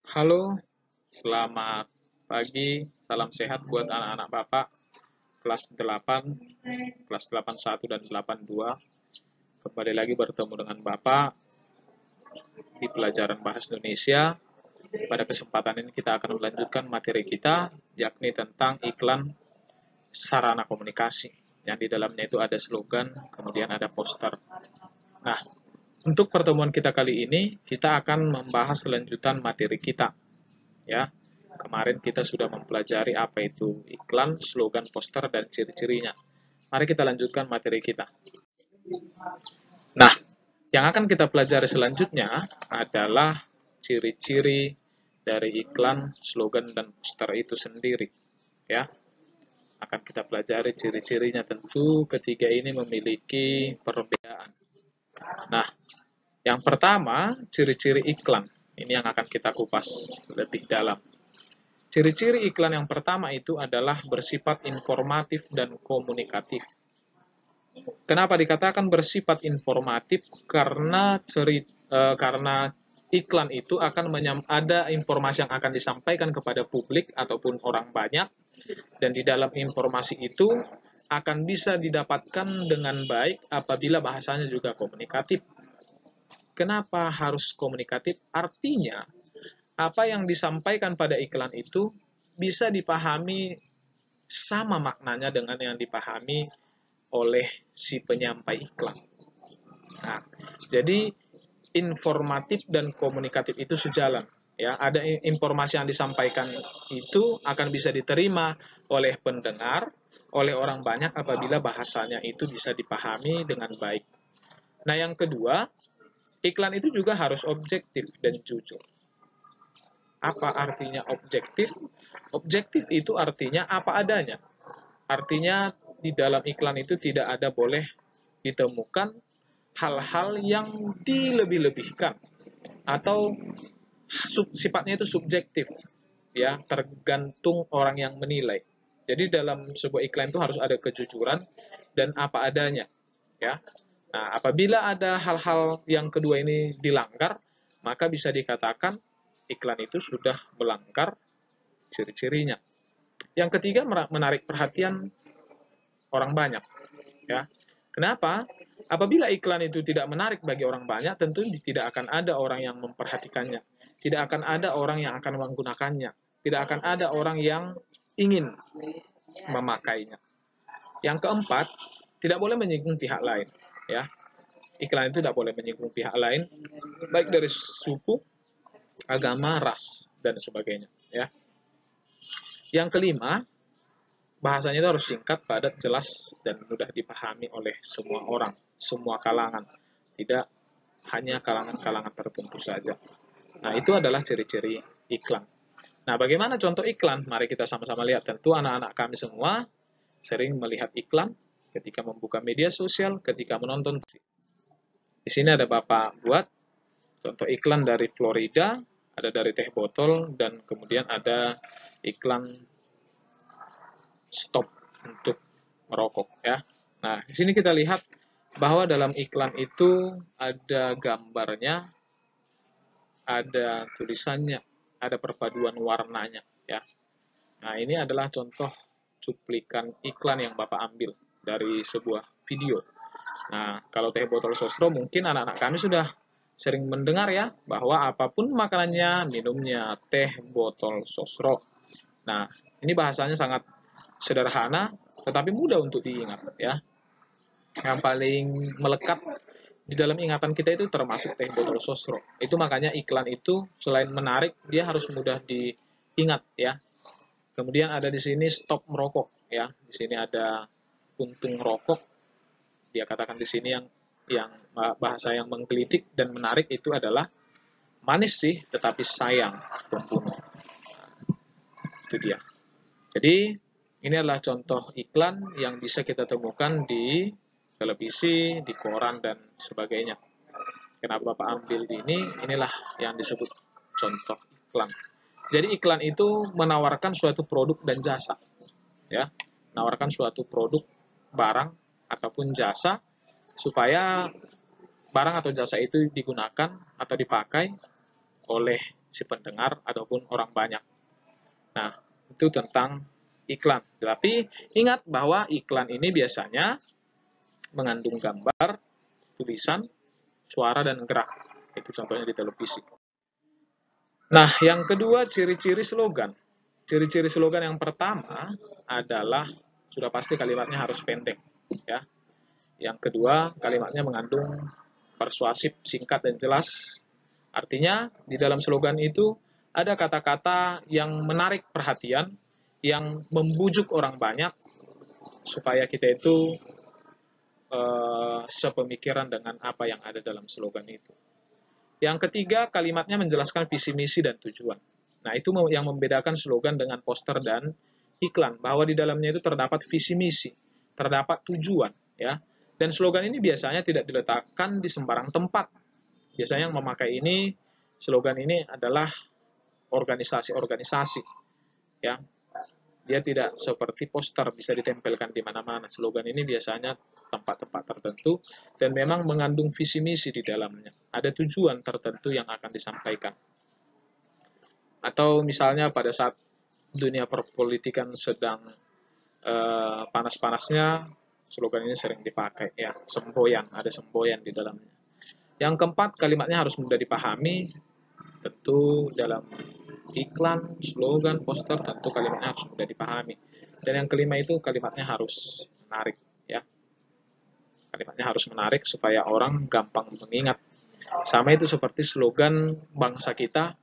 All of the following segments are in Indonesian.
Halo, selamat pagi, salam sehat buat anak-anak Bapak kelas 8, kelas 81 dan 82. Kembali lagi bertemu dengan Bapak di pelajaran Bahasa Indonesia. Pada kesempatan ini kita akan melanjutkan materi kita, yakni tentang iklan sarana komunikasi. Yang di dalamnya itu ada slogan, kemudian ada poster. Nah, untuk pertemuan kita kali ini, kita akan membahas lanjutan materi kita. Ya, kemarin kita sudah mempelajari apa itu iklan, slogan, poster, dan ciri-cirinya. Mari kita lanjutkan materi kita. Nah, yang akan kita pelajari selanjutnya adalah ciri-ciri dari iklan, slogan, dan poster itu sendiri. Ya, akan kita pelajari ciri-cirinya. Tentu ketiga ini memiliki perbedaan. Nah, yang pertama, ciri-ciri iklan. Ini yang akan kita kupas lebih dalam. Ciri-ciri iklan yang pertama itu adalah bersifat informatif dan komunikatif. Kenapa dikatakan bersifat informatif? Karena iklan itu akan ada informasi yang akan disampaikan kepada publik ataupun orang banyak, dan di dalam informasi itu akan bisa didapatkan dengan baik apabila bahasanya juga komunikatif. Kenapa harus komunikatif? Artinya apa yang disampaikan pada iklan itu bisa dipahami sama maknanya dengan yang dipahami oleh si penyampai iklan. Nah, jadi informatif dan komunikatif itu sejalan. Ya, ada informasi yang disampaikan itu akan bisa diterima oleh pendengar, oleh orang banyak apabila bahasanya itu bisa dipahami dengan baik. Nah, yang kedua, iklan itu juga harus objektif dan jujur. Apa artinya objektif? Objektif itu artinya apa adanya. Artinya di dalam iklan itu tidak ada boleh ditemukan hal-hal yang dilebih-lebihkan atau sifatnya itu subjektif, ya, tergantung orang yang menilai. Jadi dalam sebuah iklan itu harus ada kejujuran dan apa adanya, ya. Nah, apabila ada hal-hal yang kedua ini dilanggar, maka bisa dikatakan iklan itu sudah melanggar ciri-cirinya. Yang ketiga, menarik perhatian orang banyak, ya. Kenapa? Apabila iklan itu tidak menarik bagi orang banyak, tentu tidak akan ada orang yang memperhatikannya. Tidak akan ada orang yang akan menggunakannya. Tidak akan ada orang yang ingin memakainya. Yang keempat, tidak boleh menyinggung pihak lain, ya. Iklan itu tidak boleh menyinggung pihak lain, baik dari suku, agama, ras, dan sebagainya, ya. Yang kelima, bahasanya itu harus singkat, padat, jelas, dan mudah dipahami oleh semua orang, semua kalangan. Tidak hanya kalangan-kalangan tertentu saja. Nah, itu adalah ciri-ciri iklan. Nah, bagaimana contoh iklan? Mari kita sama-sama lihat. Tentu anak-anak kami semua sering melihat iklan ketika membuka media sosial, ketika menonton. Di sini ada Bapak buat contoh iklan dari Florida, ada dari teh botol, dan kemudian ada iklan stop untuk merokok, ya. Nah, di sini kita lihat bahwa dalam iklan itu ada gambarnya, ada tulisannya, ada perpaduan warnanya, ya. Nah, ini adalah contoh cuplikan iklan yang Bapak ambil dari sebuah video. Nah, kalau teh botol sosro mungkin anak-anak kami sudah sering mendengar ya, bahwa apapun makanannya, minumnya, teh botol sosro. Nah, ini bahasanya sangat sederhana, tetapi mudah untuk diingat, ya. Yang paling melekat di dalam ingatan kita itu termasuk teh botol sosro. Itu makanya iklan itu selain menarik, dia harus mudah diingat, ya. Kemudian ada di sini stop merokok, ya. Di sini ada puntung rokok. Dia katakan di sini yang bahasa yang menggelitik dan menarik itu adalah manis sih, tetapi sayang pembunuh. Itu dia. Jadi ini adalah contoh iklan yang bisa kita temukan di televisi, di koran, dan sebagainya. Kenapa Bapak ambil ini? Inilah yang disebut contoh iklan. Jadi iklan itu menawarkan suatu produk dan jasa, ya, menawarkan suatu produk, barang ataupun jasa supaya barang atau jasa itu digunakan atau dipakai oleh si pendengar ataupun orang banyak. Nah, itu tentang iklan. Tapi ingat bahwa iklan ini biasanya mengandung gambar, tulisan, suara, dan gerak. Itu contohnya di televisi. Nah, yang kedua, ciri-ciri slogan. Ciri-ciri slogan yang pertama adalah sudah pasti kalimatnya harus pendek, ya. Yang kedua, kalimatnya mengandung persuasif, singkat, dan jelas. Artinya, di dalam slogan itu ada kata-kata yang menarik perhatian, yang membujuk orang banyak, supaya kita itu sepemikiran dengan apa yang ada dalam slogan itu. Yang ketiga, kalimatnya menjelaskan visi misi dan tujuan. Nah, itu yang membedakan slogan dengan poster dan iklan, bahwa di dalamnya itu terdapat visi misi, terdapat tujuan, ya. Dan slogan ini biasanya tidak diletakkan di sembarang tempat. Biasanya yang memakai ini, slogan ini adalah organisasi-organisasi, ya. Dia tidak seperti poster bisa ditempelkan di mana-mana. Slogan ini biasanya tempat-tempat tertentu dan memang mengandung visi misi di dalamnya. Ada tujuan tertentu yang akan disampaikan. Atau misalnya pada saat dunia perpolitikan sedang panas-panasnya, slogan ini sering dipakai, ya. Semboyan, ada semboyan di dalamnya. Yang keempat, kalimatnya harus mudah dipahami. Tentu dalam iklan, slogan, poster, tentu kalimatnya harus mudah dipahami. Dan yang kelima itu kalimatnya harus menarik, ya. Kalimatnya harus menarik supaya orang gampang mengingat. Sama itu seperti slogan bangsa kita,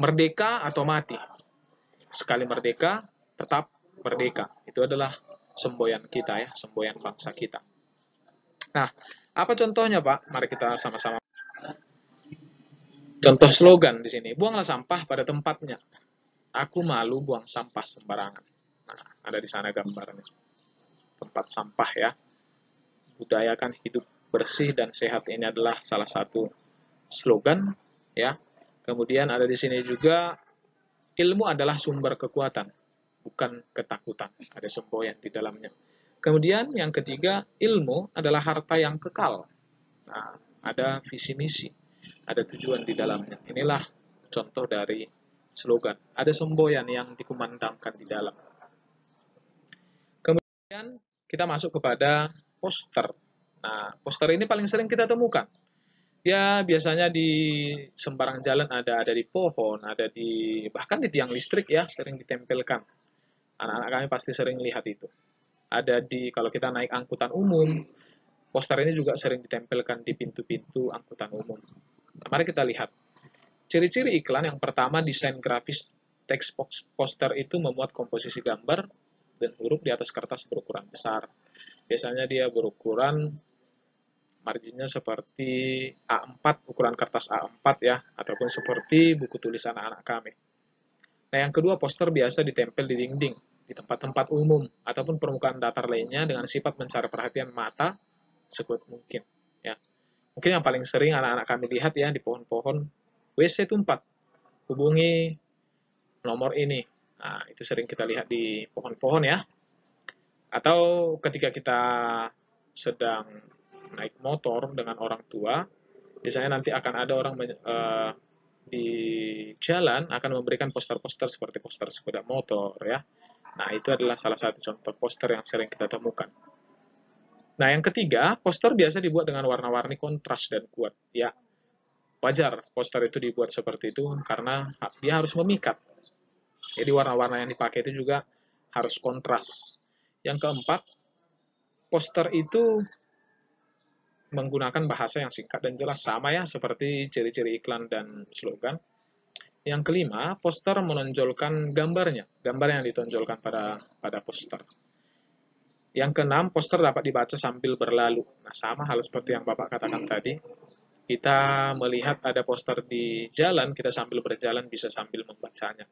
merdeka atau mati. Sekali merdeka, tetap merdeka. Itu adalah semboyan kita, ya, semboyan bangsa kita. Nah, apa contohnya, Pak? Mari kita sama-sama. Contoh slogan di sini, buanglah sampah pada tempatnya. Aku malu buang sampah sembarangan. Nah, ada di sana gambarnya. Tempat sampah, ya. Budayakan hidup bersih dan sehat, ini adalah salah satu slogan, ya. Kemudian ada di sini juga, ilmu adalah sumber kekuatan, bukan ketakutan. Ada semboyan di dalamnya. Kemudian yang ketiga, ilmu adalah harta yang kekal. Nah, ada visi misi, ada tujuan di dalamnya. Inilah contoh dari slogan. Ada semboyan yang dikumandangkan di dalam. Kemudian kita masuk kepada poster. Nah, poster ini paling sering kita temukan. Dia biasanya di sembarang jalan ada di pohon, ada di bahkan di tiang listrik, ya, sering ditempelkan. Anak-anak kami pasti sering lihat itu. Ada di kalau kita naik angkutan umum, poster ini juga sering ditempelkan di pintu-pintu angkutan umum. Nah, mari kita lihat. Ciri-ciri iklan yang pertama, desain grafis teks poster itu memuat komposisi gambar dan huruf di atas kertas berukuran besar. Biasanya dia berukuran marginnya seperti A4, ukuran kertas A4, ya, ataupun seperti buku tulis anak-anak kami. Nah, yang kedua, poster biasa ditempel di dinding, di tempat-tempat umum, ataupun permukaan datar lainnya dengan sifat mencari perhatian mata sekuat mungkin, ya. Mungkin yang paling sering anak-anak kami lihat, ya, di pohon-pohon, WC tumpat, hubungi nomor ini. Nah, itu sering kita lihat di pohon-pohon, ya. Atau ketika kita sedang naik motor dengan orang tua, biasanya nanti akan ada orang di jalan akan memberikan poster-poster seperti poster sepeda motor, ya. Nah, itu adalah salah satu contoh poster yang sering kita temukan. Nah, yang ketiga, poster biasa dibuat dengan warna-warni kontras dan kuat, ya. Wajar poster itu dibuat seperti itu karena dia harus memikat. Jadi warna-warna yang dipakai itu juga harus kontras. Yang keempat, poster itu menggunakan bahasa yang singkat dan jelas, sama, ya, seperti ciri-ciri iklan dan slogan. Yang kelima, poster menonjolkan gambarnya, gambar yang ditonjolkan pada poster. Yang keenam, poster dapat dibaca sambil berlalu. Nah, sama hal seperti yang Bapak katakan tadi. Kita melihat ada poster di jalan, kita sambil berjalan bisa sambil membacanya.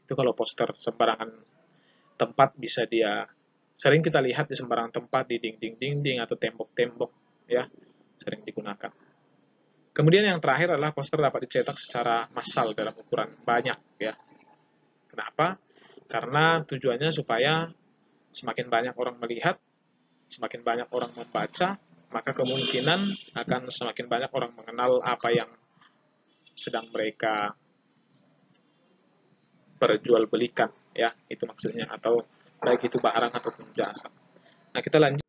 Itu kalau poster sembarangan tempat bisa dia sering kita lihat di sembarang tempat, di dinding-dinding atau tembok-tembok, ya, sering digunakan. Kemudian yang terakhir adalah poster dapat dicetak secara massal dalam ukuran banyak, ya. Kenapa? Karena tujuannya supaya semakin banyak orang melihat, semakin banyak orang membaca, maka kemungkinan akan semakin banyak orang mengenal apa yang sedang mereka diperjualbelikan, ya, itu maksudnya, atau baik itu barang ataupun jasa. Nah, kita lanjut.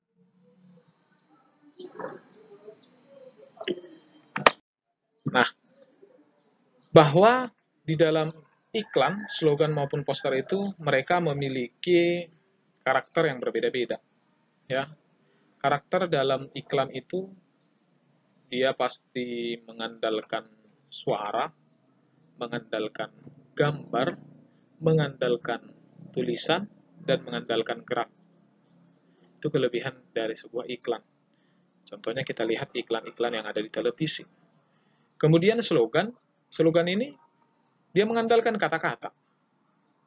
Nah, bahwa di dalam iklan, slogan maupun poster itu mereka memiliki karakter yang berbeda-beda, ya. Karakter dalam iklan itu dia pasti mengandalkan suara, mengandalkan gambar, mengandalkan tulisan, dan mengandalkan gerak. Itu kelebihan dari sebuah iklan. Contohnya kita lihat iklan-iklan yang ada di televisi. Kemudian slogan ini dia mengandalkan kata-kata.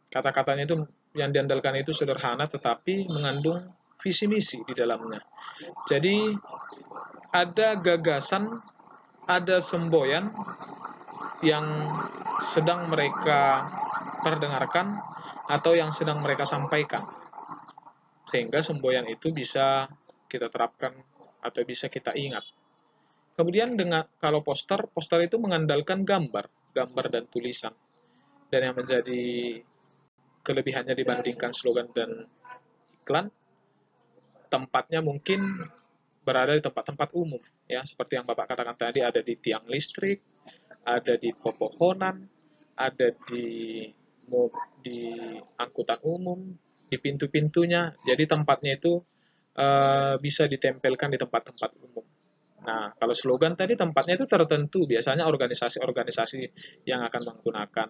Kata-katanya itu yang diandalkan itu sederhana tetapi mengandung visi misi di dalamnya. Jadi ada gagasan, ada semboyan yang sedang mereka perdengarkan atau yang sedang mereka sampaikan. Sehingga semboyan itu bisa kita terapkan atau bisa kita ingat. Kemudian kalau poster itu mengandalkan gambar dan tulisan. Dan yang menjadi kelebihannya dibandingkan slogan dan iklan, tempatnya mungkin berada di tempat-tempat umum, ya, seperti yang Bapak katakan tadi, ada di tiang listrik, ada di pepohonan, ada di angkutan umum, di pintu-pintunya. Jadi tempatnya itu bisa ditempelkan di tempat-tempat umum. Nah, kalau slogan tadi tempatnya itu tertentu, biasanya organisasi-organisasi yang akan menggunakan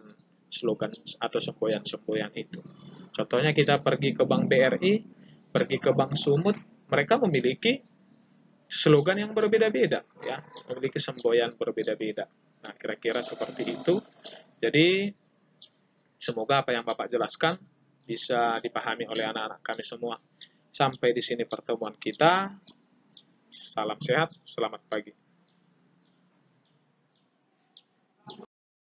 slogan atau semboyan-semboyan itu. Contohnya kita pergi ke Bank BRI, pergi ke Bank Sumut, mereka memiliki slogan yang berbeda-beda, ya, memiliki semboyan berbeda-beda. Nah, kira-kira seperti itu. Jadi, semoga apa yang Bapak jelaskan bisa dipahami oleh anak-anak kami semua. Sampai di sini pertemuan kita. Salam sehat, selamat pagi.